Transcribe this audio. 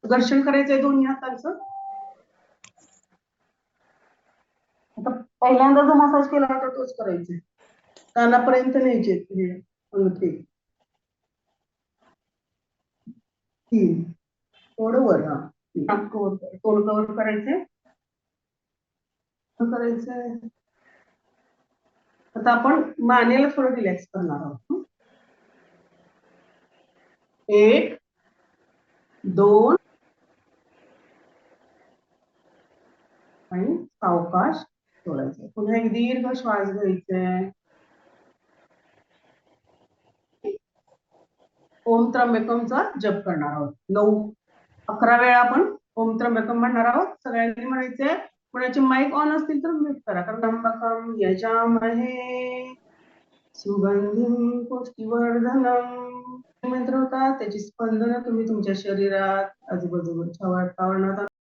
घर्षण करायचंय दोन्ही हातांचं. आता पहिल्यांदा जो मसाज केला होता तोच करायचा, कानापर्यंत न्यायचे अंगठी. थोडं वर. हा तोंड कवर करायचंय. आता आपण मानेला थोडं रिलॅक्स करणार आहोत. 1 2 आणि सावकाश सोडायचं. पुन्हा एक दीर्घ श्वास घ्यायचा. ओम त्र्यंबकमचा जप करणार आहोत. 11 वेळा आपण ओम त्र्यंबकम म्हणणार आहोत. सगळ्यांनी म्हणायचंय. कोणाचे माईक ऑन असतील तर म्यूट करा. कारण त्र्यंबकम यजामहे सुगंधिं पुष्टिवर्धनम मंत्र होता. त्याची स्पंदनं तुम्ही तुमच्या शरीरात, आजूबाजूच्या वातावरणात